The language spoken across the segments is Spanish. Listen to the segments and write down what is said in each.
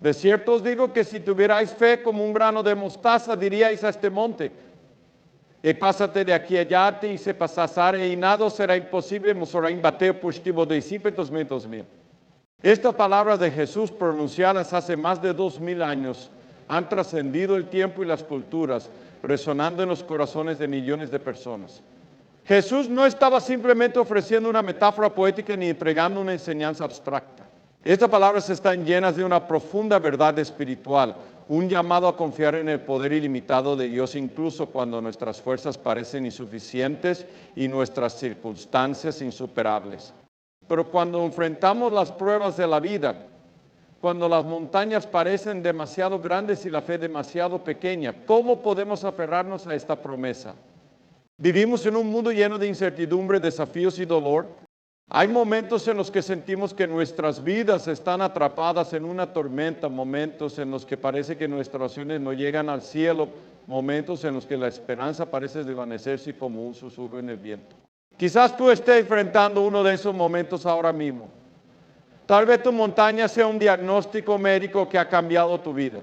De cierto os digo que si tuvierais fe como un grano de mostaza, diríais a este monte, e pásate de aqui adiante e se passare e nada será impossível, mas será embater por estivo 200.000. Estas palabras de Jesús pronunciadas hace más de 2000 años han trascendido el tiempo y las culturas, resonando en los corazones de millones de personas. Jesús no estaba simplemente ofreciendo una metáfora poética ni entregando una enseñanza abstracta. Estas palabras están llenas de una profunda verdad espiritual, un llamado a confiar en el poder ilimitado de Dios incluso cuando nuestras fuerzas parecen insuficientes y nuestras circunstancias insuperables. Pero cuando enfrentamos las pruebas de la vida, cuando las montañas parecen demasiado grandes y la fe demasiado pequeña, ¿cómo podemos aferrarnos a esta promesa? Vivimos en un mundo lleno de incertidumbre, desafíos y dolor. Hay momentos en los que sentimos que nuestras vidas están atrapadas en una tormenta, momentos en los que parece que nuestras oraciones no llegan al cielo, momentos en los que la esperanza parece desvanecerse como un susurro en el viento. Quizás tú estés enfrentando uno de esos momentos ahora mismo. Tal vez tu montaña sea un diagnóstico médico que ha cambiado tu vida.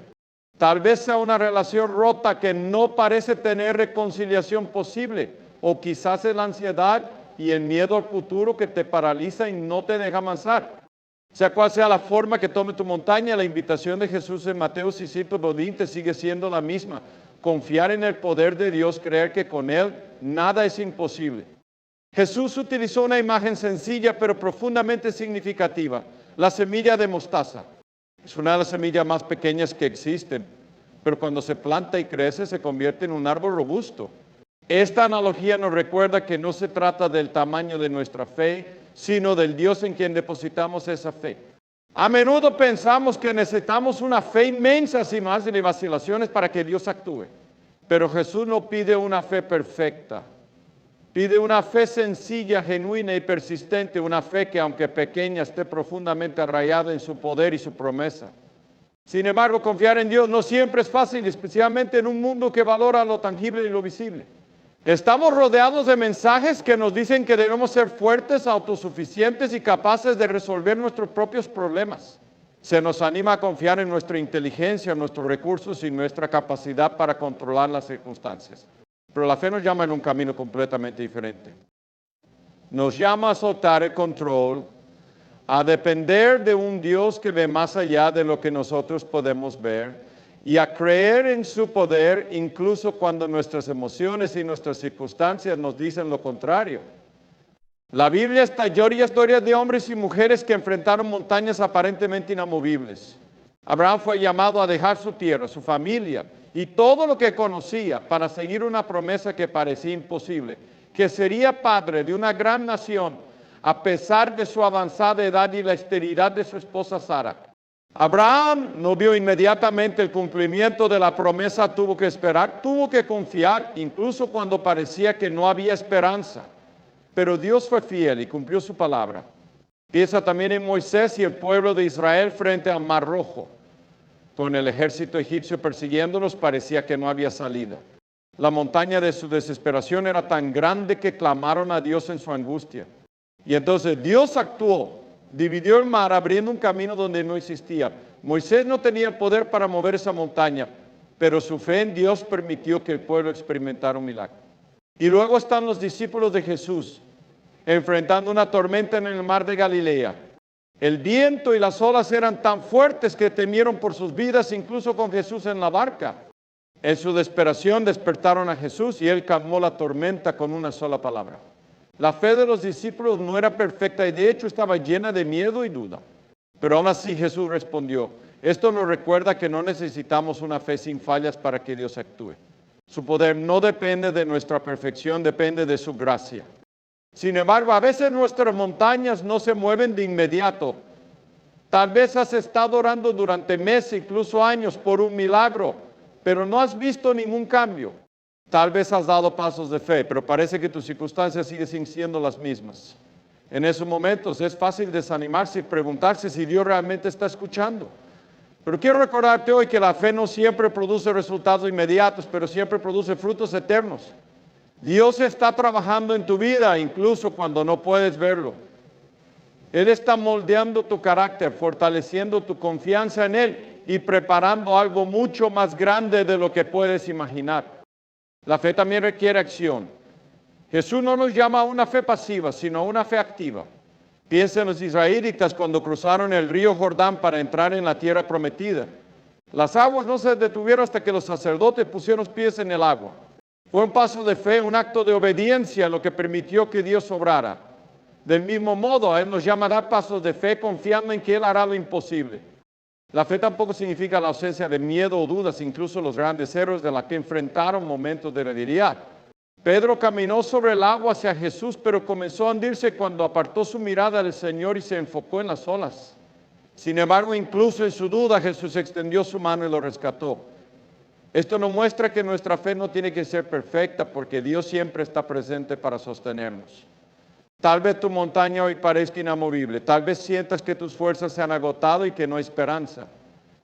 Tal vez sea una relación rota que no parece tener reconciliación posible, o quizás es la ansiedad y el miedo al futuro que te paraliza y no te deja avanzar. Sea cual sea la forma que tome tu montaña, la invitación de Jesús en Mateo 6:20 sigue siendo la misma. Confiar en el poder de Dios, creer que con Él nada es imposible. Jesús utilizó una imagen sencilla pero profundamente significativa, la semilla de mostaza. Es una de las semillas más pequeñas que existen, pero cuando se planta y crece se convierte en un árbol robusto. Esta analogía nos recuerda que no se trata del tamaño de nuestra fe, sino del Dios en quien depositamos esa fe. A menudo pensamos que necesitamos una fe inmensa sin más ni vacilaciones para que Dios actúe. Pero Jesús no pide una fe perfecta. Pide una fe sencilla, genuina y persistente, una fe que aunque pequeña esté profundamente arraigada en su poder y su promesa. Sin embargo, confiar en Dios no siempre es fácil, especialmente en un mundo que valora lo tangible y lo visible. Estamos rodeados de mensajes que nos dicen que debemos ser fuertes, autosuficientes y capaces de resolver nuestros propios problemas. Se nos anima a confiar en nuestra inteligencia, nuestros recursos y nuestra capacidad para controlar las circunstancias. Pero la fe nos llama en un camino completamente diferente. Nos llama a soltar el control, a depender de un Dios que ve más allá de lo que nosotros podemos ver y a creer en su poder incluso cuando nuestras emociones y nuestras circunstancias nos dicen lo contrario. La Biblia está llena de historias de hombres y mujeres que enfrentaron montañas aparentemente inamovibles. Abraham fue llamado a dejar su tierra, su familia y todo lo que conocía para seguir una promesa que parecía imposible, que sería padre de una gran nación a pesar de su avanzada edad y la esterilidad de su esposa Sara. Abraham no vio inmediatamente el cumplimiento de la promesa, tuvo que esperar, tuvo que confiar, incluso cuando parecía que no había esperanza. Pero Dios fue fiel y cumplió su palabra. Piensa también en Moisés y el pueblo de Israel frente al Mar Rojo. Con el ejército egipcio persiguiéndolos, parecía que no había salida. La montaña de su desesperación era tan grande que clamaron a Dios en su angustia. Y entonces Dios actuó, dividió el mar abriendo un camino donde no existía. Moisés no tenía el poder para mover esa montaña, pero su fe en Dios permitió que el pueblo experimentara un milagro. Y luego están los discípulos de Jesús, enfrentando una tormenta en el mar de Galilea. El viento y las olas eran tan fuertes que temieron por sus vidas, incluso con Jesús en la barca. En su desesperación despertaron a Jesús y Él calmó la tormenta con una sola palabra. La fe de los discípulos no era perfecta y de hecho estaba llena de miedo y duda. Pero aún así Jesús respondió. Esto nos recuerda que no necesitamos una fe sin fallas para que Dios actúe. Su poder no depende de nuestra perfección, depende de su gracia. Sin embargo, a veces nuestras montañas no se mueven de inmediato. Tal vez has estado orando durante meses, incluso años, por un milagro, pero no has visto ningún cambio. Tal vez has dado pasos de fe, pero parece que tus circunstancias siguen siendo las mismas. En esos momentos es fácil desanimarse y preguntarse si Dios realmente está escuchando. Pero quiero recordarte hoy que la fe no siempre produce resultados inmediatos, pero siempre produce frutos eternos. Dios está trabajando en tu vida, incluso cuando no puedes verlo. Él está moldeando tu carácter, fortaleciendo tu confianza en Él y preparando algo mucho más grande de lo que puedes imaginar. La fe también requiere acción. Jesús no nos llama a una fe pasiva, sino a una fe activa. Piensa en los israelitas cuando cruzaron el río Jordán para entrar en la tierra prometida. Las aguas no se detuvieron hasta que los sacerdotes pusieron los pies en el agua. Fue un paso de fe, un acto de obediencia lo que permitió que Dios obrara. Del mismo modo, Él nos llama a dar pasos de fe confiando en que Él hará lo imposible. La fe tampoco significa la ausencia de miedo o dudas, incluso los grandes héroes de la que enfrentaron momentos de debilidad. Pedro caminó sobre el agua hacia Jesús, pero comenzó a hundirse cuando apartó su mirada del Señor y se enfocó en las olas. Sin embargo, incluso en su duda, Jesús extendió su mano y lo rescató. Esto nos muestra que nuestra fe no tiene que ser perfecta, porque Dios siempre está presente para sostenernos. Tal vez tu montaña hoy parezca inamovible, tal vez sientas que tus fuerzas se han agotado y que no hay esperanza.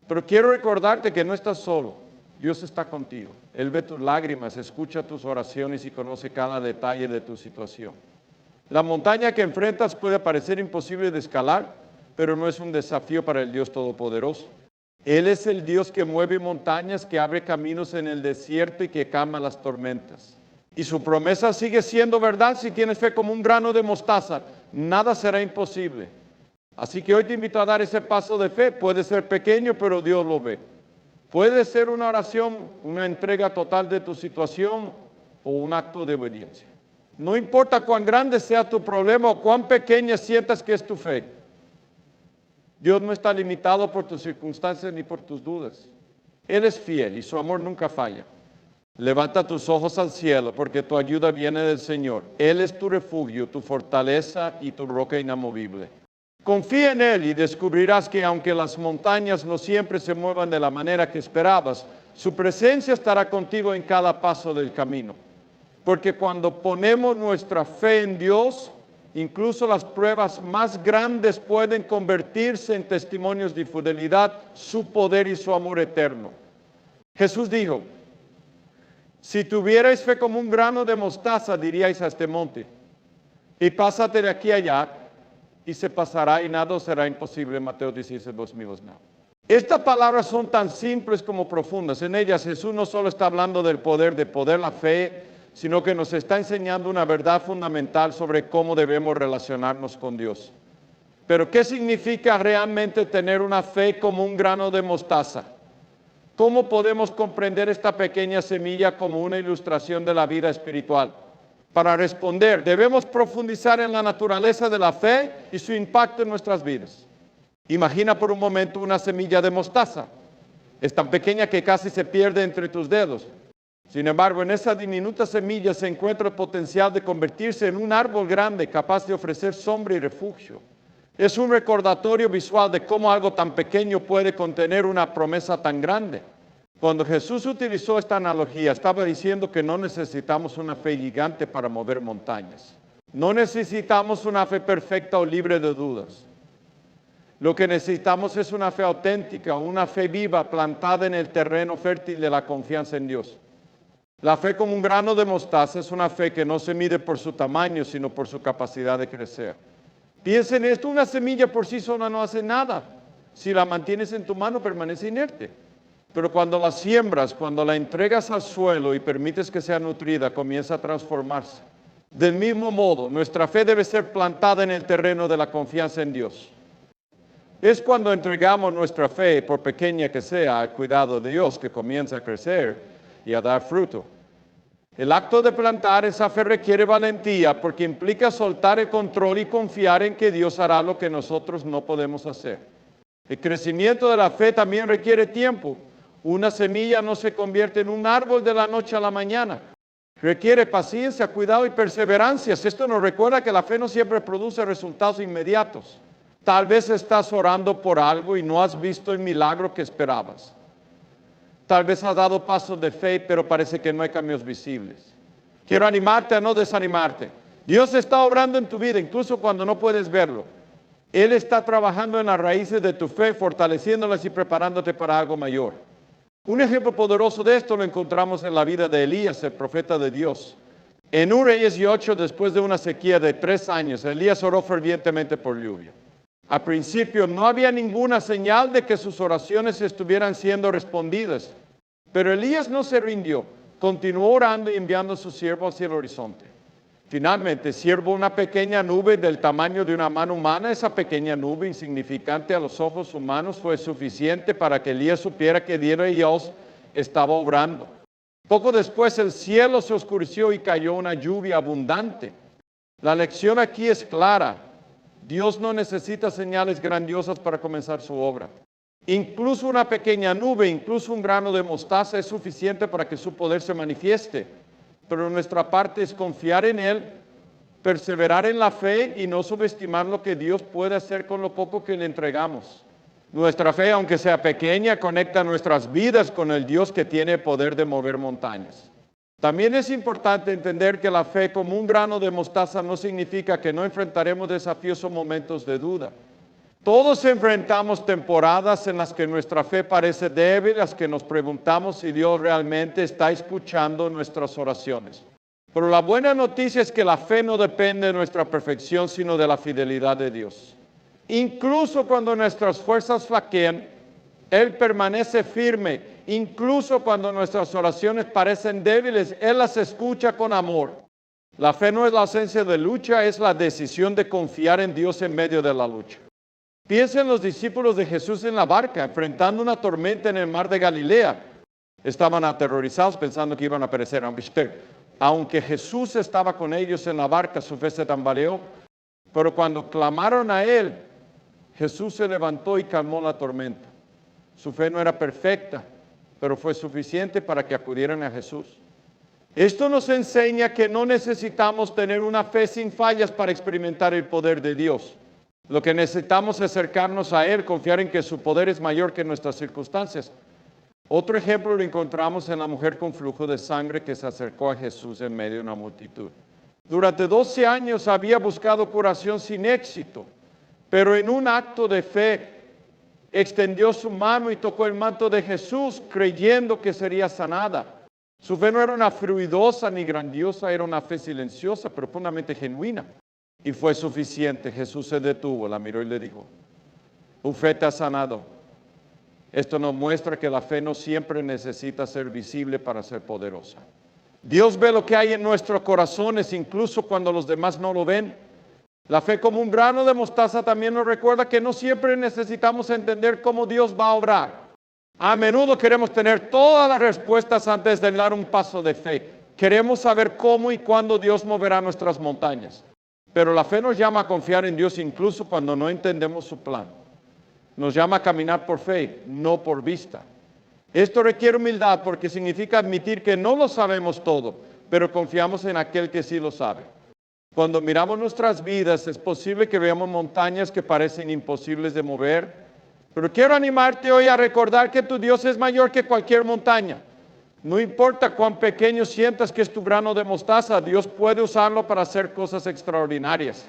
Pero quiero recordarte que no estás solo, Dios está contigo. Él ve tus lágrimas, escucha tus oraciones y conoce cada detalle de tu situación. La montaña que enfrentas puede parecer imposible de escalar, pero no es un desafío para el Dios Todopoderoso. Él es el Dios que mueve montañas, que abre caminos en el desierto y que calma las tormentas. Y su promesa sigue siendo verdad si tienes fe como un grano de mostaza. Nada será imposible. Así que hoy te invito a dar ese paso de fe. Puede ser pequeño, pero Dios lo ve. Puede ser una oración, una entrega total de tu situación o un acto de obediencia. No importa cuán grande sea tu problema o cuán pequeña sientas que es tu fe. Dios no está limitado por tus circunstancias ni por tus dudas. Él es fiel y su amor nunca falla. Levanta tus ojos al cielo, porque tu ayuda viene del Señor. Él es tu refugio, tu fortaleza y tu roca inamovible. Confía en Él y descubrirás que aunque las montañas no siempre se muevan de la manera que esperabas, su presencia estará contigo en cada paso del camino. Porque cuando ponemos nuestra fe en Dios, incluso las pruebas más grandes pueden convertirse en testimonios de fidelidad, su poder y su amor eterno. Jesús dijo: si tuvierais fe como un grano de mostaza, diríais a este monte, y pásate de aquí a allá, y se pasará y nada será imposible. Mateo 16, 2009. Estas palabras son tan simples como profundas. En ellas Jesús no solo está hablando del poder la fe, sino que nos está enseñando una verdad fundamental sobre cómo debemos relacionarnos con Dios. Pero ¿qué significa realmente tener una fe como un grano de mostaza? ¿Cómo podemos comprender esta pequeña semilla como una ilustración de la vida espiritual? Para responder, debemos profundizar en la naturaleza de la fe y su impacto en nuestras vidas. Imagina por un momento una semilla de mostaza. Es tan pequeña que casi se pierde entre tus dedos. Sin embargo, en esa diminuta semilla se encuentra el potencial de convertirse en un árbol grande capaz de ofrecer sombra y refugio. Es un recordatorio visual de cómo algo tan pequeño puede contener una promesa tan grande. Cuando Jesús utilizó esta analogía, estaba diciendo que no necesitamos una fe gigante para mover montañas. No necesitamos una fe perfecta o libre de dudas. Lo que necesitamos es una fe auténtica, una fe viva, plantada en el terreno fértil de la confianza en Dios. La fe como un grano de mostaza es una fe que no se mide por su tamaño, sino por su capacidad de crecer. Piensa en esto: una semilla por sí sola no hace nada. Si la mantienes en tu mano, permanece inerte. Pero cuando la siembras, cuando la entregas al suelo y permites que sea nutrida, comienza a transformarse. Del mismo modo, nuestra fe debe ser plantada en el terreno de la confianza en Dios. Es cuando entregamos nuestra fe, por pequeña que sea, al cuidado de Dios, que comienza a crecer y a dar fruto. El acto de plantar esa fe requiere valentía, porque implica soltar el control y confiar en que Dios hará lo que nosotros no podemos hacer. El crecimiento de la fe también requiere tiempo. Una semilla no se convierte en un árbol de la noche a la mañana. Requiere paciencia, cuidado y perseverancia. Esto nos recuerda que la fe no siempre produce resultados inmediatos. Tal vez estás orando por algo y no has visto el milagro que esperabas. Tal vez has dado pasos de fe, pero parece que no hay cambios visibles. Quiero animarte a no desanimarte. Dios está obrando en tu vida, incluso cuando no puedes verlo. Él está trabajando en las raíces de tu fe, fortaleciéndolas y preparándote para algo mayor. Un ejemplo poderoso de esto lo encontramos en la vida de Elías, el profeta de Dios. En 1 Reyes 8, después de una sequía de 3 años, Elías oró fervientemente por lluvia. Al principio no había ninguna señal de que sus oraciones estuvieran siendo respondidas, pero Elías no se rindió, continuó orando y enviando a su siervo hacia el horizonte. Finalmente, siervo una pequeña nube del tamaño de una mano humana. Esa pequeña nube, insignificante a los ojos humanos, fue suficiente para que Elías supiera que Dios estaba obrando. Poco después el cielo se oscureció y cayó una lluvia abundante. La lección aquí es clara. Dios no necesita señales grandiosas para comenzar su obra. Incluso una pequeña nube, incluso un grano de mostaza es suficiente para que su poder se manifieste. Pero nuestra parte es confiar en Él, perseverar en la fe y no subestimar lo que Dios puede hacer con lo poco que le entregamos. Nuestra fe, aunque sea pequeña, conecta nuestras vidas con el Dios que tiene poder de mover montañas. También es importante entender que la fe como un grano de mostaza no significa que no enfrentaremos desafíos o momentos de duda. Todos enfrentamos temporadas en las que nuestra fe parece débil, las que nos preguntamos si Dios realmente está escuchando nuestras oraciones. Pero la buena noticia es que la fe no depende de nuestra perfección, sino de la fidelidad de Dios. Incluso cuando nuestras fuerzas flaquean, Él permanece firme. Incluso cuando nuestras oraciones parecen débiles, Él las escucha con amor. La fe no es la ausencia de lucha, es la decisión de confiar en Dios en medio de la lucha. Piensen en los discípulos de Jesús en la barca, enfrentando una tormenta en el mar de Galilea. Estaban aterrorizados pensando que iban a perecer. Aunque Jesús estaba con ellos en la barca, su fe se tambaleó. Pero cuando clamaron a Él, Jesús se levantó y calmó la tormenta. Su fe no era perfecta, pero fue suficiente para que acudieran a Jesús. Esto nos enseña que no necesitamos tener una fe sin fallas para experimentar el poder de Dios. Lo que necesitamos es acercarnos a Él, confiar en que su poder es mayor que nuestras circunstancias. Otro ejemplo lo encontramos en la mujer con flujo de sangre que se acercó a Jesús en medio de una multitud. Durante 12 años había buscado curación sin éxito, pero en un acto de fe extendió su mano y tocó el manto de Jesús creyendo que sería sanada. Su fe no era una fluidosa ni grandiosa, era una fe silenciosa, profundamente genuina. Y fue suficiente. Jesús se detuvo, la miró y le dijo, tu fe te ha sanado. Esto nos muestra que la fe no siempre necesita ser visible para ser poderosa. Dios ve lo que hay en nuestros corazones, incluso cuando los demás no lo ven. La fe como un grano de mostaza también nos recuerda que no siempre necesitamos entender cómo Dios va a obrar. A menudo queremos tener todas las respuestas antes de dar un paso de fe. Queremos saber cómo y cuándo Dios moverá nuestras montañas. Pero la fe nos llama a confiar en Dios incluso cuando no entendemos su plan. Nos llama a caminar por fe, no por vista. Esto requiere humildad porque significa admitir que no lo sabemos todo, pero confiamos en aquel que sí lo sabe. Cuando miramos nuestras vidas, es posible que veamos montañas que parecen imposibles de mover, pero quiero animarte hoy a recordar que tu Dios es mayor que cualquier montaña. No importa cuán pequeño sientas que es tu grano de mostaza, Dios puede usarlo para hacer cosas extraordinarias.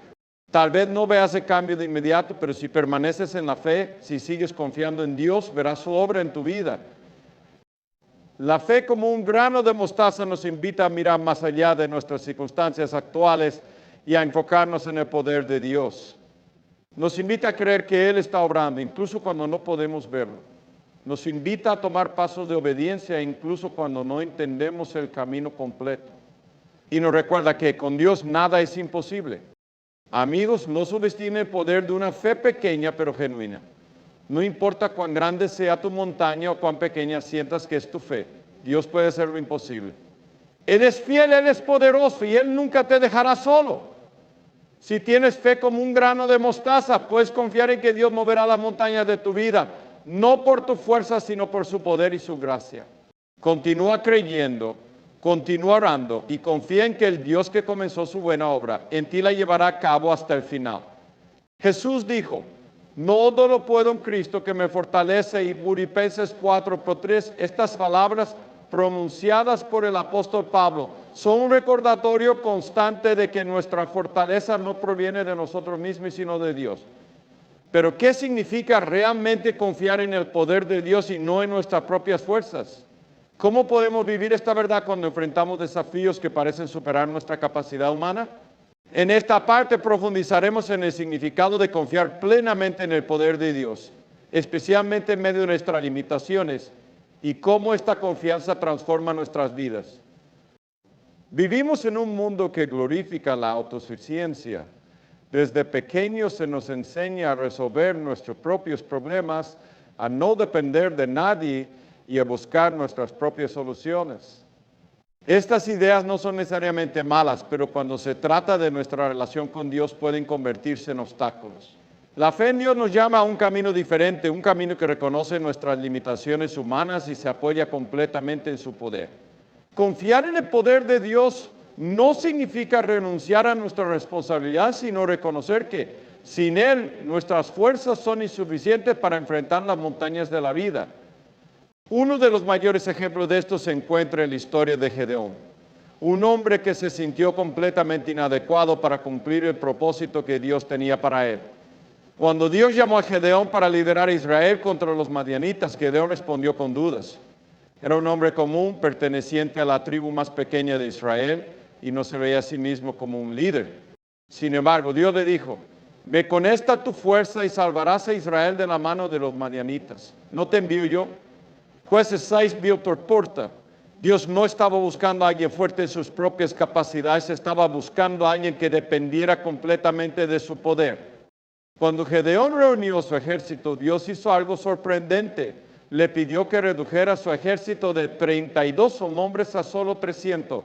Tal vez no veas el cambio de inmediato, pero si permaneces en la fe, si sigues confiando en Dios, verás su obra en tu vida. La fe como un grano de mostaza nos invita a mirar más allá de nuestras circunstancias actuales y a enfocarnos en el poder de Dios. Nos invita a creer que Él está obrando, incluso cuando no podemos verlo. Nos invita a tomar pasos de obediencia, incluso cuando no entendemos el camino completo. Y nos recuerda que con Dios nada es imposible. Amigos, no subestimen el poder de una fe pequeña pero genuina. No importa cuán grande sea tu montaña o cuán pequeña sientas que es tu fe, Dios puede hacer lo imposible. Él es fiel, Él es poderoso y Él nunca te dejará solo. Si tienes fe como un grano de mostaza, puedes confiar en que Dios moverá las montañas de tu vida, no por tu fuerza, sino por su poder y su gracia. Continúa creyendo, continúa orando y confía en que el Dios que comenzó su buena obra, en ti la llevará a cabo hasta el final. Jesús dijo, todo lo puedo en Cristo que me fortalece, y Filipenses 4:3, estas palabras pronunciadas por el apóstol Pablo son un recordatorio constante de que nuestra fortaleza no proviene de nosotros mismos, sino de Dios. Pero ¿qué significa realmente confiar en el poder de Dios y no en nuestras propias fuerzas? ¿Cómo podemos vivir esta verdad cuando enfrentamos desafíos que parecen superar nuestra capacidad humana? En esta parte profundizaremos en el significado de confiar plenamente en el poder de Dios, especialmente en medio de nuestras limitaciones, y cómo esta confianza transforma nuestras vidas. Vivimos en un mundo que glorifica la autosuficiencia. Desde pequeños se nos enseña a resolver nuestros propios problemas, a no depender de nadie y a buscar nuestras propias soluciones. Estas ideas no son necesariamente malas, pero cuando se trata de nuestra relación con Dios pueden convertirse en obstáculos. La fe en Dios nos llama a un camino diferente, un camino que reconoce nuestras limitaciones humanas y se apoya completamente en su poder. Confiar en el poder de Dios no significa renunciar a nuestra responsabilidad, sino reconocer que sin Él nuestras fuerzas son insuficientes para enfrentar las montañas de la vida. Uno de los mayores ejemplos de esto se encuentra en la historia de Gedeón, un hombre que se sintió completamente inadecuado para cumplir el propósito que Dios tenía para él. Cuando Dios llamó a Gedeón para liderar a Israel contra los madianitas, Gedeón respondió con dudas. Era un hombre común, perteneciente a la tribu más pequeña de Israel, y no se veía a sí mismo como un líder. Sin embargo, Dios le dijo: ve con esta tu fuerza y salvarás a Israel de la mano de los madianitas. ¿No te envío yo? Jueces 6 vio porta. Dios no estaba buscando a alguien fuerte en sus propias capacidades, estaba buscando a alguien que dependiera completamente de su poder. Cuando Gedeón reunió su ejército, Dios hizo algo sorprendente. Le pidió que redujera su ejército de 32 hombres a solo 300.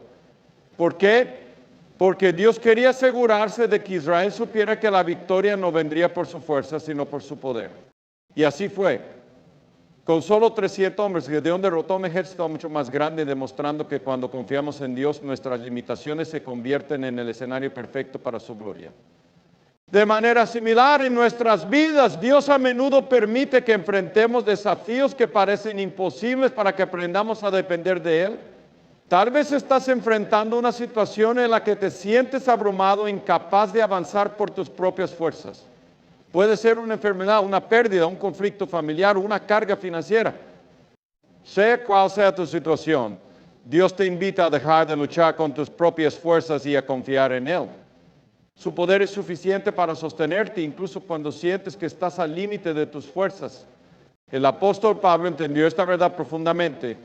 ¿Por qué? Porque Dios quería asegurarse de que Israel supiera que la victoria no vendría por su fuerza, sino por su poder. Y así fue. Con solo 300 hombres, Gedeón derrotó a un ejército mucho más grande, demostrando que cuando confiamos en Dios, nuestras limitaciones se convierten en el escenario perfecto para su gloria. De manera similar en nuestras vidas, Dios a menudo permite que enfrentemos desafíos que parecen imposibles para que aprendamos a depender de Él. Tal vez estás enfrentando una situación en la que te sientes abrumado, incapaz de avanzar por tus propias fuerzas. Puede ser una enfermedad, una pérdida, un conflicto familiar, una carga financiera. Sea cual sea tu situación, Dios te invita a dejar de luchar con tus propias fuerzas y a confiar en Él. Su poder es suficiente para sostenerte, incluso cuando sientes que estás al límite de tus fuerzas. El apóstol Pablo entendió esta verdad profundamente.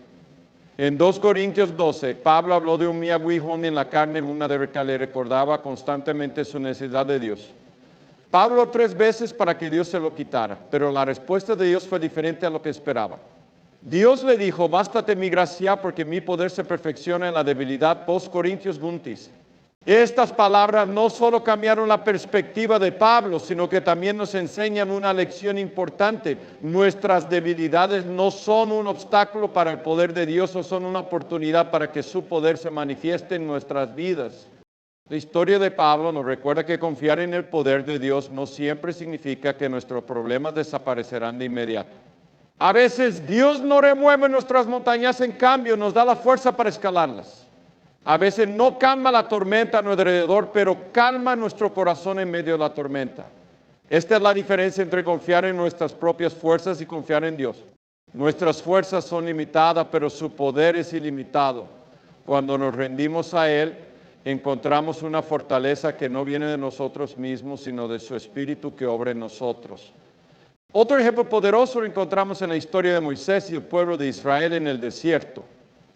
En 2 Corintios 12, Pablo habló de un mi aguijón en la carne, una de que le recordaba constantemente su necesidad de Dios. Pablo 3 veces para que Dios se lo quitara, pero la respuesta de Dios fue diferente a lo que esperaba. Dios le dijo: bástate mi gracia, porque mi poder se perfecciona en la debilidad. Post Corintios Guntis. Estas palabras no solo cambiaron la perspectiva de Pablo, sino que también nos enseñan una lección importante. Nuestras debilidades no son un obstáculo para el poder de Dios, o son una oportunidad para que su poder se manifieste en nuestras vidas. La historia de Pablo nos recuerda que confiar en el poder de Dios no siempre significa que nuestros problemas desaparecerán de inmediato. A veces Dios no remueve nuestras montañas, en cambio nos da la fuerza para escalarlas. A veces no calma la tormenta a nuestro alrededor, pero calma nuestro corazón en medio de la tormenta. Esta es la diferencia entre confiar en nuestras propias fuerzas y confiar en Dios. Nuestras fuerzas son limitadas, pero su poder es ilimitado. Cuando nos rendimos a Él, encontramos una fortaleza que no viene de nosotros mismos, sino de su Espíritu que obra en nosotros. Otro ejemplo poderoso lo encontramos en la historia de Moisés y el pueblo de Israel en el desierto.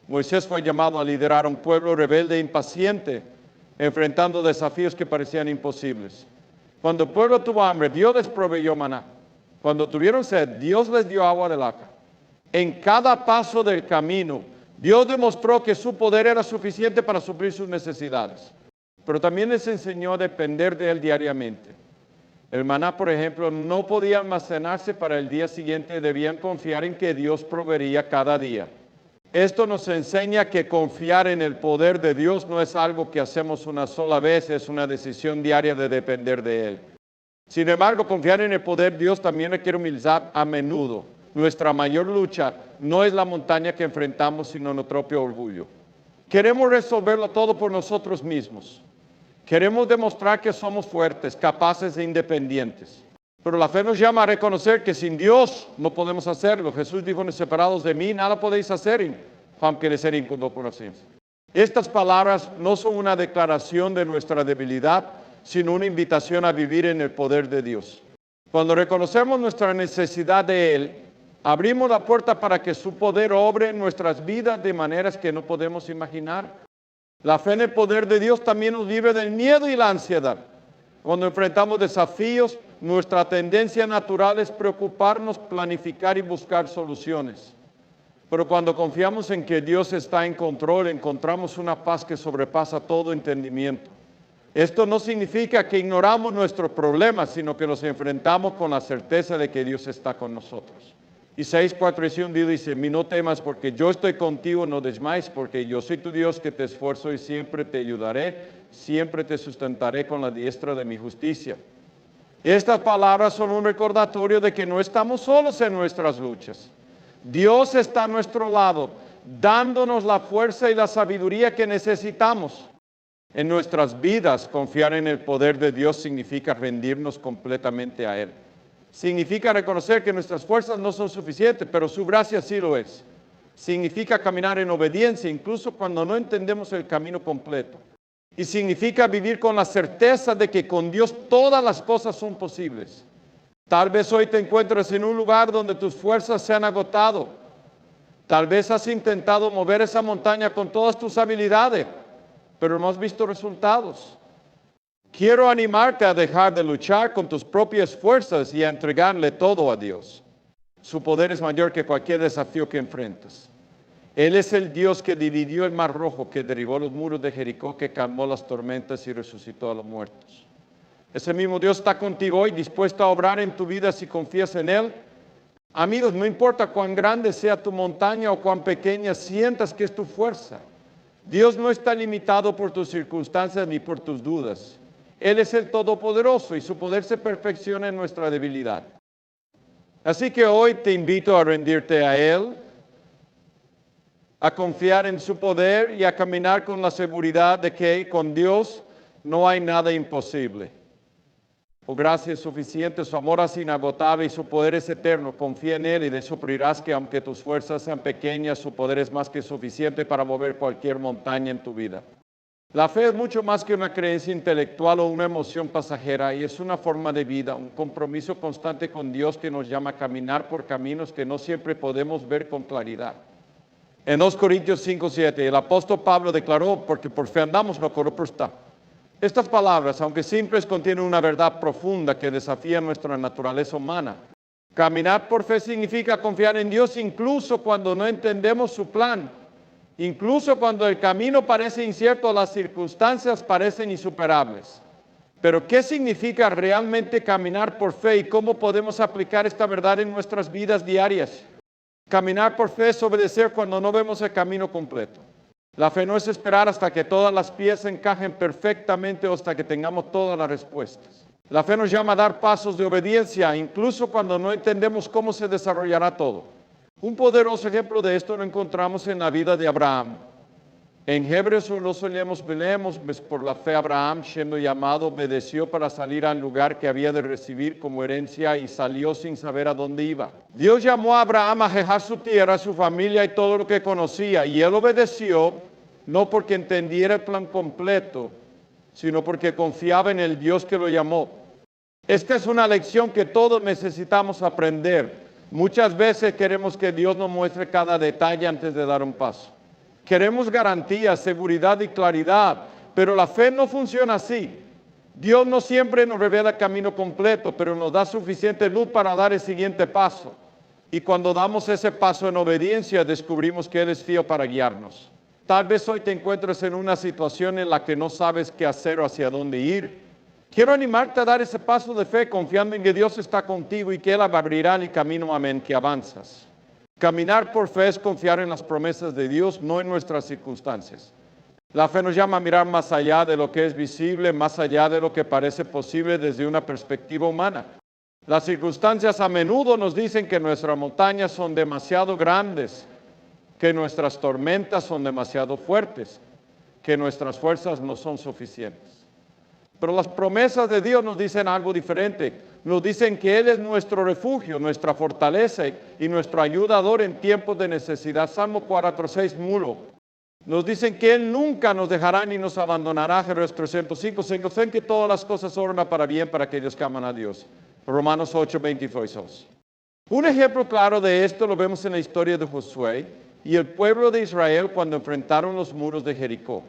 Moisés fue llamado a liderar un pueblo rebelde e impaciente, enfrentando desafíos que parecían imposibles. Cuando el pueblo tuvo hambre, Dios les proveyó maná. Cuando tuvieron sed, Dios les dio agua del Laca. En cada paso del camino, Dios demostró que su poder era suficiente para suplir sus necesidades. Pero también les enseñó a depender de Él diariamente. El maná, por ejemplo, no podía almacenarse para el día siguiente, debían confiar en que Dios proveería cada día. Esto nos enseña que confiar en el poder de Dios no es algo que hacemos una sola vez, es una decisión diaria de depender de Él. Sin embargo, confiar en el poder de Dios también requiere humildad a menudo. Nuestra mayor lucha no es la montaña que enfrentamos, sino nuestro propio orgullo. Queremos resolverlo todo por nosotros mismos. Queremos demostrar que somos fuertes, capaces e independientes. Pero la fe nos llama a reconocer que sin Dios no podemos hacerlo. Jesús dijo: separados de mí, nada podéis hacer, aunque les incorporaciones. Estas palabras no son una declaración de nuestra debilidad, sino una invitación a vivir en el poder de Dios. Cuando reconocemos nuestra necesidad de Él, abrimos la puerta para que su poder obre en nuestras vidas de maneras que no podemos imaginar. La fe en el poder de Dios también nos libre del miedo y la ansiedad. Cuando enfrentamos desafíos, nuestra tendencia natural es preocuparnos, planificar y buscar soluciones. Pero cuando confiamos en que Dios está en control, encontramos una paz que sobrepasa todo entendimiento. Esto no significa que ignoramos nuestros problemas, sino que los enfrentamos con la certeza de que Dios está con nosotros. Isaías 4:1 dice, no temas porque yo estoy contigo, no desmayes porque yo soy tu Dios que te esfuerzo y siempre te ayudaré, siempre te sustentaré con la diestra de mi justicia. Estas palabras son un recordatorio de que no estamos solos en nuestras luchas. Dios está a nuestro lado, dándonos la fuerza y la sabiduría que necesitamos. En nuestras vidas, confiar en el poder de Dios significa rendirnos completamente a Él. Significa reconocer que nuestras fuerzas no son suficientes, pero su gracia sí lo es. Significa caminar en obediencia, incluso cuando no entendemos el camino completo. Y significa vivir con la certeza de que con Dios todas las cosas son posibles. Tal vez hoy te encuentres en un lugar donde tus fuerzas se han agotado. Tal vez has intentado mover esa montaña con todas tus habilidades, pero no has visto resultados. Quiero animarte a dejar de luchar con tus propias fuerzas y a entregarle todo a Dios. Su poder es mayor que cualquier desafío que enfrentas. Él es el Dios que dividió el Mar Rojo, que derribó los muros de Jericó, que calmó las tormentas y resucitó a los muertos. Ese mismo Dios está contigo hoy, dispuesto a obrar en tu vida si confías en Él. Amigos, no importa cuán grande sea tu montaña o cuán pequeña sientas que es tu fuerza. Dios no está limitado por tus circunstancias ni por tus dudas. Él es el Todopoderoso y su poder se perfecciona en nuestra debilidad. Así que hoy te invito a rendirte a Él, a confiar en su poder y a caminar con la seguridad de que con Dios no hay nada imposible. Su gracia es suficiente, su amor es inagotable y su poder es eterno. Confía en Él y descubrirás que aunque tus fuerzas sean pequeñas, su poder es más que suficiente para mover cualquier montaña en tu vida. La fe es mucho más que una creencia intelectual o una emoción pasajera y es una forma de vida, un compromiso constante con Dios que nos llama a caminar por caminos que no siempre podemos ver con claridad. En 2 Corintios 5:7, el apóstol Pablo declaró, porque por fe andamos, no por está. Estas palabras, aunque simples, contienen una verdad profunda que desafía nuestra naturaleza humana. Caminar por fe significa confiar en Dios incluso cuando no entendemos su plan. Incluso cuando el camino parece incierto, las circunstancias parecen insuperables. Pero ¿qué significa realmente caminar por fe y cómo podemos aplicar esta verdad en nuestras vidas diarias? Caminar por fe es obedecer cuando no vemos el camino completo. La fe no es esperar hasta que todas las piezas encajen perfectamente o hasta que tengamos todas las respuestas. La fe nos llama a dar pasos de obediencia, incluso cuando no entendemos cómo se desarrollará todo. Un poderoso ejemplo de esto lo encontramos en la vida de Abraham. En Hebreos leemos, por la fe Abraham, siendo llamado, obedeció para salir al lugar que había de recibir como herencia y salió sin saber a dónde iba. Dios llamó a Abraham a dejar su tierra, su familia y todo lo que conocía, y él obedeció, no porque entendiera el plan completo, sino porque confiaba en el Dios que lo llamó. Esta es una lección que todos necesitamos aprender. Muchas veces queremos que Dios nos muestre cada detalle antes de dar un paso. Queremos garantías, seguridad y claridad, pero la fe no funciona así. Dios no siempre nos revela el camino completo, pero nos da suficiente luz para dar el siguiente paso. Y cuando damos ese paso en obediencia, descubrimos que Él es fiel para guiarnos. Tal vez hoy te encuentres en una situación en la que no sabes qué hacer o hacia dónde ir. Quiero animarte a dar ese paso de fe confiando en que Dios está contigo y que Él abrirá el camino amén que avanzas. Caminar por fe es confiar en las promesas de Dios, no en nuestras circunstancias. La fe nos llama a mirar más allá de lo que es visible, más allá de lo que parece posible desde una perspectiva humana. Las circunstancias a menudo nos dicen que nuestras montañas son demasiado grandes, que nuestras tormentas son demasiado fuertes, que nuestras fuerzas no son suficientes. Pero las promesas de Dios nos dicen algo diferente. Nos dicen que Él es nuestro refugio, nuestra fortaleza y nuestro ayudador en tiempos de necesidad. Salmo 4:6, Nos dicen que Él nunca nos dejará ni nos abandonará. Hebreos 3:5. Se conocen que todas las cosas obran para bien para aquellos que aman a Dios. Romanos 8:22. Un ejemplo claro de esto lo vemos en la historia de Josué y el pueblo de Israel cuando enfrentaron los muros de Jericó.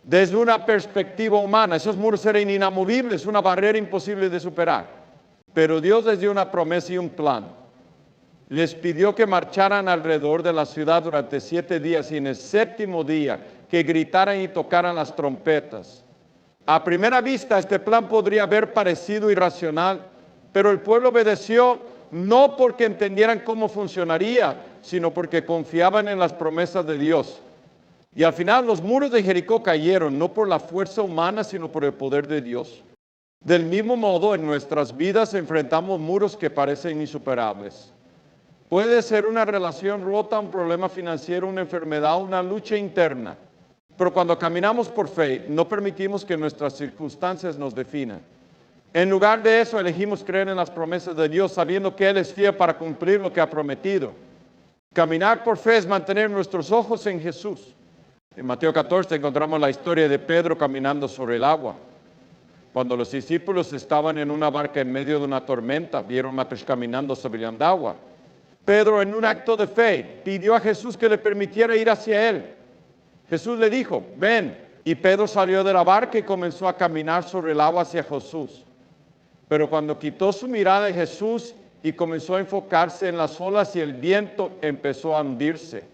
Desde una perspectiva humana, esos muros eran inamovibles, una barrera imposible de superar. Pero Dios les dio una promesa y un plan. Les pidió que marcharan alrededor de la ciudad durante 7 días y en el 7º día que gritaran y tocaran las trompetas. A primera vista este plan podría haber parecido irracional, pero el pueblo obedeció no porque entendieran cómo funcionaría, sino porque confiaban en las promesas de Dios. Y al final los muros de Jericó cayeron, no por la fuerza humana, sino por el poder de Dios. Del mismo modo, en nuestras vidas enfrentamos muros que parecen insuperables. Puede ser una relación rota, un problema financiero, una enfermedad, una lucha interna. Pero cuando caminamos por fe, no permitimos que nuestras circunstancias nos definan. En lugar de eso, elegimos creer en las promesas de Dios, sabiendo que Él es fiel para cumplir lo que ha prometido. Caminar por fe es mantener nuestros ojos en Jesús. En Mateo 14 encontramos la historia de Pedro caminando sobre el agua. Cuando los discípulos estaban en una barca en medio de una tormenta, vieron a Pedro caminando sobre el agua. Pedro, en un acto de fe, pidió a Jesús que le permitiera ir hacia él. Jesús le dijo, ven. Y Pedro salió de la barca y comenzó a caminar sobre el agua hacia Jesús. Pero cuando quitó su mirada de Jesús y comenzó a enfocarse en las olas y el viento, empezó a hundirse.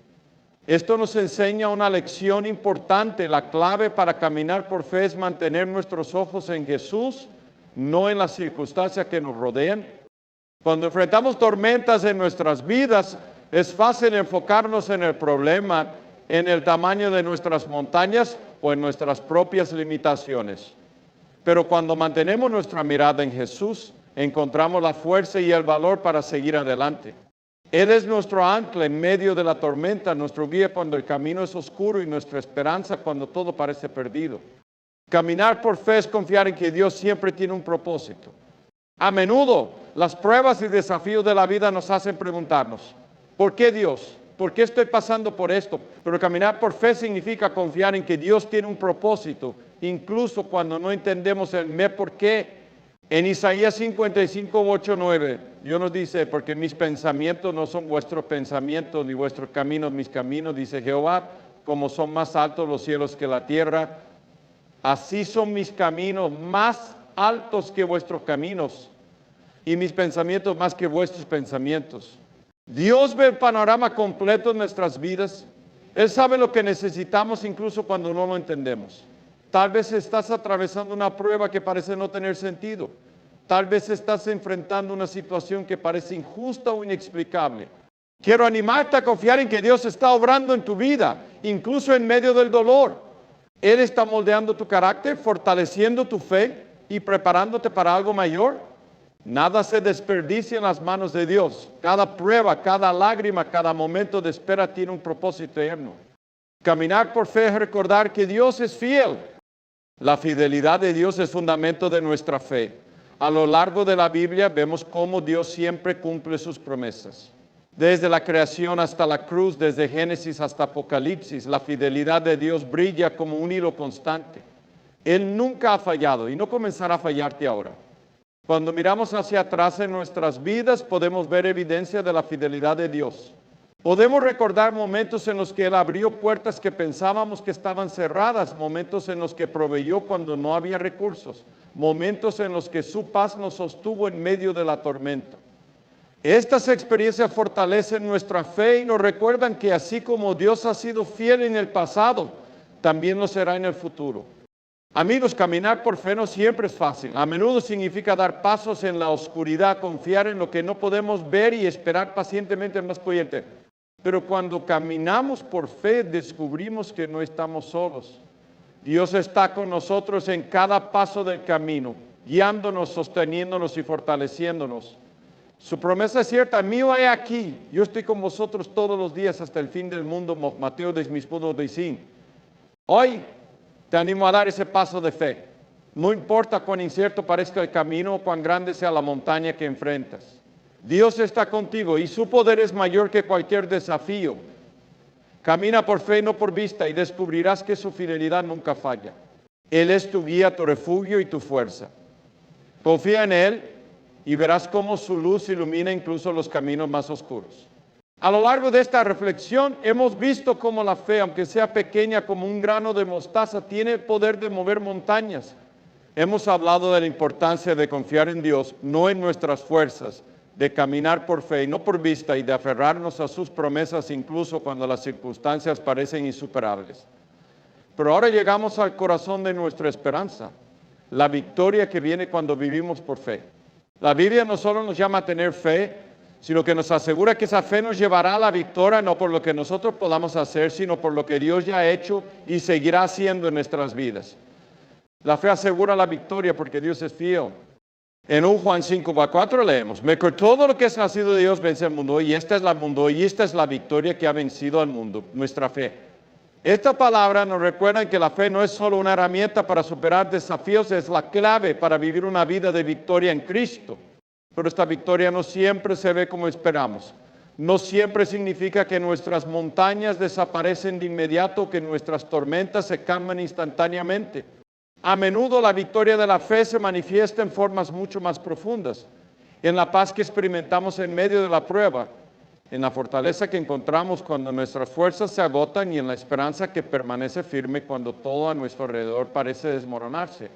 Esto nos enseña una lección importante. La clave para caminar por fe es mantener nuestros ojos en Jesús, no en las circunstancias que nos rodean. Cuando enfrentamos tormentas en nuestras vidas, es fácil enfocarnos en el problema, en el tamaño de nuestras montañas o en nuestras propias limitaciones. Pero cuando mantenemos nuestra mirada en Jesús, encontramos la fuerza y el valor para seguir adelante. Él es nuestro ancla en medio de la tormenta, nuestro guía cuando el camino es oscuro y nuestra esperanza cuando todo parece perdido. Caminar por fe es confiar en que Dios siempre tiene un propósito. A menudo, las pruebas y desafíos de la vida nos hacen preguntarnos, ¿por qué Dios? ¿Por qué estoy pasando por esto? Pero caminar por fe significa confiar en que Dios tiene un propósito, incluso cuando no entendemos el por qué. En Isaías 55, 8, 9, Dios nos dice, porque mis pensamientos no son vuestros pensamientos, ni vuestros caminos mis caminos, dice Jehová, como son más altos los cielos que la tierra, así son mis caminos más altos que vuestros caminos, y mis pensamientos más que vuestros pensamientos. Dios ve el panorama completo de nuestras vidas. Él sabe lo que necesitamos incluso cuando no lo entendemos. Tal vez estás atravesando una prueba que parece no tener sentido. Tal vez estás enfrentando una situación que parece injusta o inexplicable. Quiero animarte a confiar en que Dios está obrando en tu vida, incluso en medio del dolor. Él está moldeando tu carácter, fortaleciendo tu fe y preparándote para algo mayor. Nada se desperdicia en las manos de Dios. Cada prueba, cada lágrima, cada momento de espera tiene un propósito eterno. Caminar por fe es recordar que Dios es fiel. La fidelidad de Dios es fundamento de nuestra fe. A lo largo de la Biblia vemos cómo Dios siempre cumple sus promesas. Desde la creación hasta la cruz, desde Génesis hasta Apocalipsis, la fidelidad de Dios brilla como un hilo constante. Él nunca ha fallado y no comenzará a fallarte ahora. Cuando miramos hacia atrás en nuestras vidas, podemos ver evidencia de la fidelidad de Dios. Podemos recordar momentos en los que Él abrió puertas que pensábamos que estaban cerradas, momentos en los que proveyó cuando no había recursos, momentos en los que su paz nos sostuvo en medio de la tormenta. Estas experiencias fortalecen nuestra fe y nos recuerdan que así como Dios ha sido fiel en el pasado, también lo será en el futuro. Amigos, caminar por fe no siempre es fácil. A menudo significa dar pasos en la oscuridad, confiar en lo que no podemos ver y esperar pacientemente el más pudiente. Pero cuando caminamos por fe, descubrimos que no estamos solos. Dios está con nosotros en cada paso del camino, guiándonos, sosteniéndonos y fortaleciéndonos. Su promesa es cierta, mío he aquí, yo estoy con vosotros todos los días hasta el fin del mundo, Mateo 10:25. Hoy te animo a dar ese paso de fe. No importa cuán incierto parezca el camino o cuán grande sea la montaña que enfrentas. Dios está contigo y su poder es mayor que cualquier desafío. Camina por fe y no por vista y descubrirás que su fidelidad nunca falla. Él es tu guía, tu refugio y tu fuerza. Confía en Él y verás cómo su luz ilumina incluso los caminos más oscuros. A lo largo de esta reflexión hemos visto cómo la fe, aunque sea pequeña como un grano de mostaza, tiene el poder de mover montañas. Hemos hablado de la importancia de confiar en Dios, no en nuestras fuerzas, de caminar por fe y no por vista y de aferrarnos a sus promesas incluso cuando las circunstancias parecen insuperables. Pero ahora llegamos al corazón de nuestra esperanza, la victoria que viene cuando vivimos por fe. La Biblia no solo nos llama a tener fe, sino que nos asegura que esa fe nos llevará a la victoria, no por lo que nosotros podamos hacer, sino por lo que Dios ya ha hecho y seguirá haciendo en nuestras vidas. La fe asegura la victoria porque Dios es fiel. En 1 Juan 5:4 leemos, todo lo que es nacido de Dios vence al mundo, y esta es la victoria que ha vencido al mundo, nuestra fe. Esta palabra nos recuerda que la fe no es solo una herramienta para superar desafíos, es la clave para vivir una vida de victoria en Cristo. Pero esta victoria no siempre se ve como esperamos. No siempre significa que nuestras montañas desaparecen de inmediato, que nuestras tormentas se calman instantáneamente. A menudo la victoria de la fe se manifiesta en formas mucho más profundas, en la paz que experimentamos en medio de la prueba, en la fortaleza que encontramos cuando nuestras fuerzas se agotan y en la esperanza que permanece firme cuando todo a nuestro alrededor parece desmoronarse.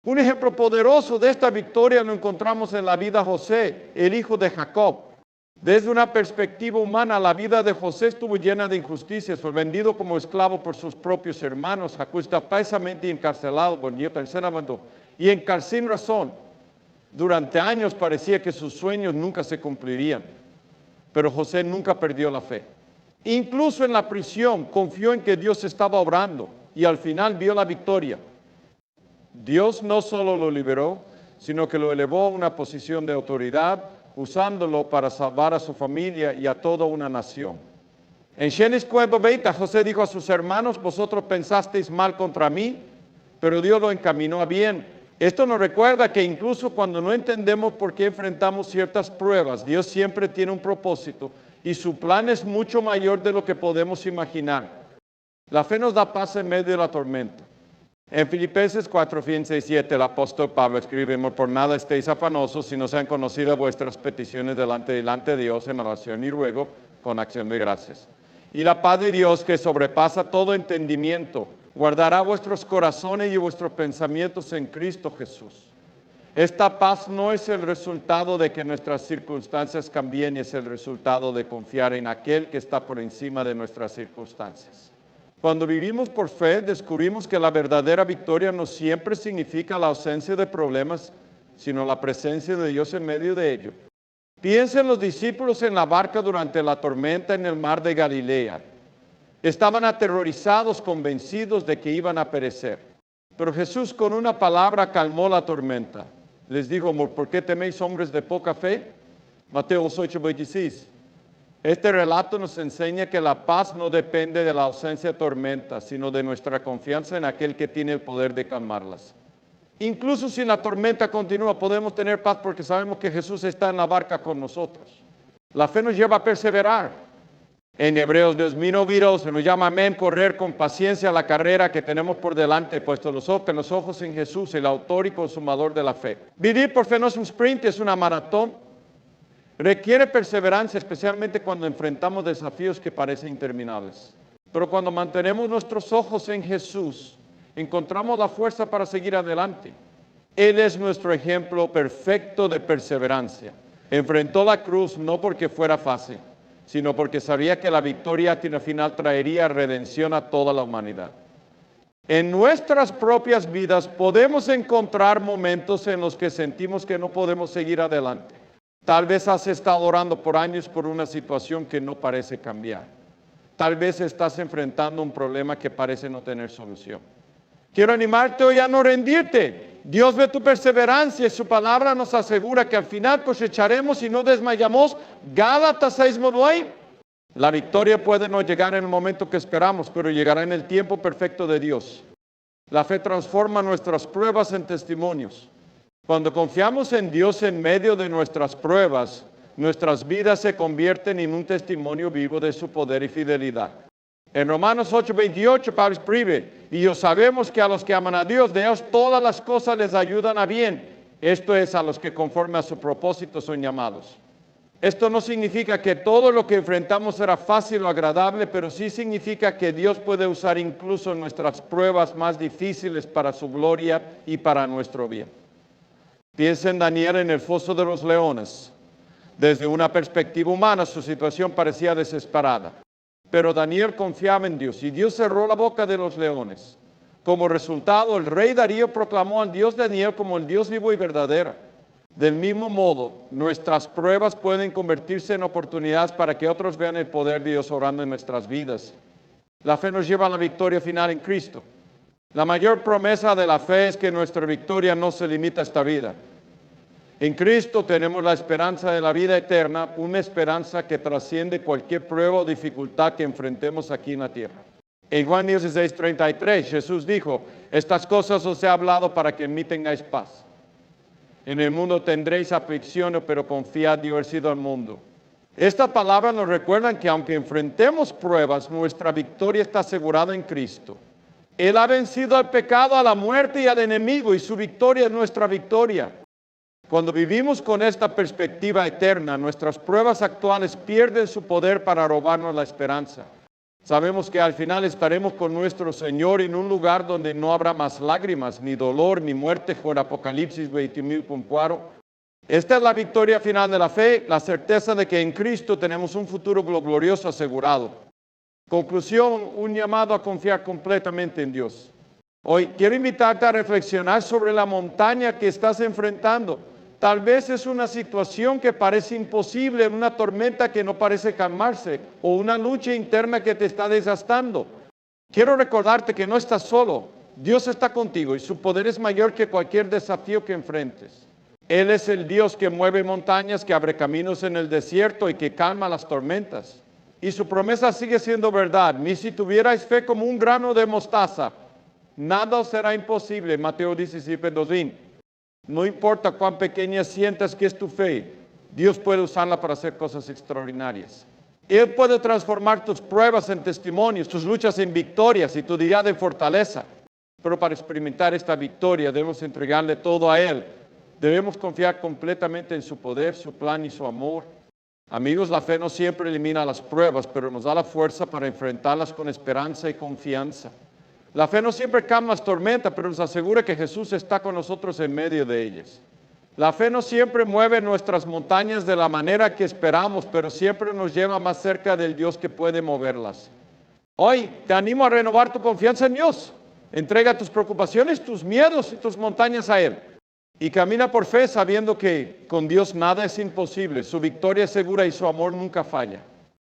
Un ejemplo poderoso de esta victoria lo encontramos en la vida de José, el hijo de Jacob. Desde una perspectiva humana, la vida de José estuvo llena de injusticias. Fue vendido como esclavo por sus propios hermanos. Jacob está precisamente encarcelado por y sin razón. Durante años parecía que sus sueños nunca se cumplirían. Pero José nunca perdió la fe. Incluso en la prisión confió en que Dios estaba obrando y al final vio la victoria. Dios no solo lo liberó, sino que lo elevó a una posición de autoridad, usándolo para salvar a su familia y a toda una nación. En Génesis 4:20, José dijo a sus hermanos, vosotros pensasteis mal contra mí, pero Dios lo encaminó a bien. Esto nos recuerda que incluso cuando no entendemos por qué enfrentamos ciertas pruebas, Dios siempre tiene un propósito y su plan es mucho mayor de lo que podemos imaginar. La fe nos da paz en medio de la tormenta. En Filipenses 4:6-7, el apóstol Pablo escribe, por nada estéis afanosos, si no sean conocidas vuestras peticiones delante de Dios en oración y ruego, con acción de gracias. Y la paz de Dios, que sobrepasa todo entendimiento, guardará vuestros corazones y vuestros pensamientos en Cristo Jesús. Esta paz no es el resultado de que nuestras circunstancias cambien, es el resultado de confiar en aquel que está por encima de nuestras circunstancias. Cuando vivimos por fe, descubrimos que la verdadera victoria no siempre significa la ausencia de problemas, sino la presencia de Dios en medio de ellos. Piensen los discípulos en la barca durante la tormenta en el mar de Galilea. Estaban aterrorizados, convencidos de que iban a perecer. Pero Jesús con una palabra calmó la tormenta. Les dijo, ¿por qué teméis, hombres de poca fe? Mateo 8:26. Este relato nos enseña que la paz no depende de la ausencia de tormenta, sino de nuestra confianza en aquel que tiene el poder de calmarlas. Incluso si la tormenta continúa, podemos tener paz porque sabemos que Jesús está en la barca con nosotros. La fe nos lleva a perseverar. En Hebreos 10:9 se nos llama amén, correr con paciencia la carrera que tenemos por delante, puesto los ojos en Jesús, el autor y consumador de la fe. Vivir por fe no es un sprint, es una maratón. Requiere perseverancia, especialmente cuando enfrentamos desafíos que parecen interminables. Pero cuando mantenemos nuestros ojos en Jesús, encontramos la fuerza para seguir adelante. Él es nuestro ejemplo perfecto de perseverancia. Enfrentó la cruz no porque fuera fácil, sino porque sabía que la victoria al final traería redención a toda la humanidad. En nuestras propias vidas podemos encontrar momentos en los que sentimos que no podemos seguir adelante. Tal vez has estado orando por años por una situación que no parece cambiar. Tal vez estás enfrentando un problema que parece no tener solución. Quiero animarte hoy a no rendirte. Dios ve tu perseverancia y su palabra nos asegura que al final cosecharemos y no desmayamos. Gálatas 6:9. La victoria puede no llegar en el momento que esperamos, pero llegará en el tiempo perfecto de Dios. La fe transforma nuestras pruebas en testimonios. Cuando confiamos en Dios en medio de nuestras pruebas, nuestras vidas se convierten en un testimonio vivo de su poder y fidelidad. En Romanos 8:28 Pablo escribe, y sabemos que a los que aman a Dios, de ellos todas las cosas les ayudan a bien. Esto es a los que conforme a su propósito son llamados. Esto no significa que todo lo que enfrentamos será fácil o agradable, pero sí significa que Dios puede usar incluso nuestras pruebas más difíciles para su gloria y para nuestro bien. Piensa en Daniel en el foso de los leones. Desde una perspectiva humana, su situación parecía desesperada. Pero Daniel confiaba en Dios y Dios cerró la boca de los leones. Como resultado, el rey Darío proclamó al Dios Daniel como el Dios vivo y verdadero. Del mismo modo, nuestras pruebas pueden convertirse en oportunidades para que otros vean el poder de Dios obrando en nuestras vidas. La fe nos lleva a la victoria final en Cristo. La mayor promesa de la fe es que nuestra victoria no se limita a esta vida. En Cristo tenemos la esperanza de la vida eterna, una esperanza que trasciende cualquier prueba o dificultad que enfrentemos aquí en la tierra. En Juan 16:33, Jesús dijo, estas cosas os he hablado para que en mí tengáis paz. En el mundo tendréis aflicción, pero confiad, yo he vencido al mundo. Estas palabras nos recuerdan que aunque enfrentemos pruebas, nuestra victoria está asegurada en Cristo. Él ha vencido al pecado, a la muerte y al enemigo, y su victoria es nuestra victoria. Cuando vivimos con esta perspectiva eterna, nuestras pruebas actuales pierden su poder para robarnos la esperanza. Sabemos que al final estaremos con nuestro Señor en un lugar donde no habrá más lágrimas, ni dolor, ni muerte, por Apocalipsis 20:4. Esta es la victoria final de la fe, la certeza de que en Cristo tenemos un futuro glorioso asegurado. Conclusión, un llamado a confiar completamente en Dios. Hoy quiero invitarte a reflexionar sobre la montaña que estás enfrentando. Tal vez es una situación que parece imposible, una tormenta que no parece calmarse o una lucha interna que te está desgastando. Quiero recordarte que no estás solo. Dios está contigo y su poder es mayor que cualquier desafío que enfrentes. Él es el Dios que mueve montañas, que abre caminos en el desierto y que calma las tormentas. Y su promesa sigue siendo verdad. Ni si tuvierais fe como un grano de mostaza, nada os será imposible. Mateo 17:2. No importa cuán pequeña sientas que es tu fe, Dios puede usarla para hacer cosas extraordinarias. Él puede transformar tus pruebas en testimonios, tus luchas en victorias y tu día en fortaleza. Pero para experimentar esta victoria debemos entregarle todo a Él. Debemos confiar completamente en su poder, su plan y su amor. Amigos, la fe no siempre elimina las pruebas, pero nos da la fuerza para enfrentarlas con esperanza y confianza. La fe no siempre calma las tormentas, pero nos asegura que Jesús está con nosotros en medio de ellas. La fe no siempre mueve nuestras montañas de la manera que esperamos, pero siempre nos lleva más cerca del Dios que puede moverlas. Hoy te animo a renovar tu confianza en Dios. Entrega tus preocupaciones, tus miedos y tus montañas a Él. Y camina por fe sabiendo que con Dios nada es imposible. Su victoria es segura y su amor nunca falla.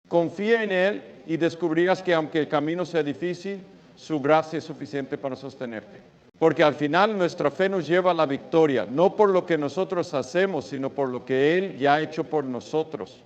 Confía en Él y descubrirás que aunque el camino sea difícil, su gracia es suficiente para sostenerte. Porque al final nuestra fe nos lleva a la victoria, no por lo que nosotros hacemos, sino por lo que Él ya ha hecho por nosotros.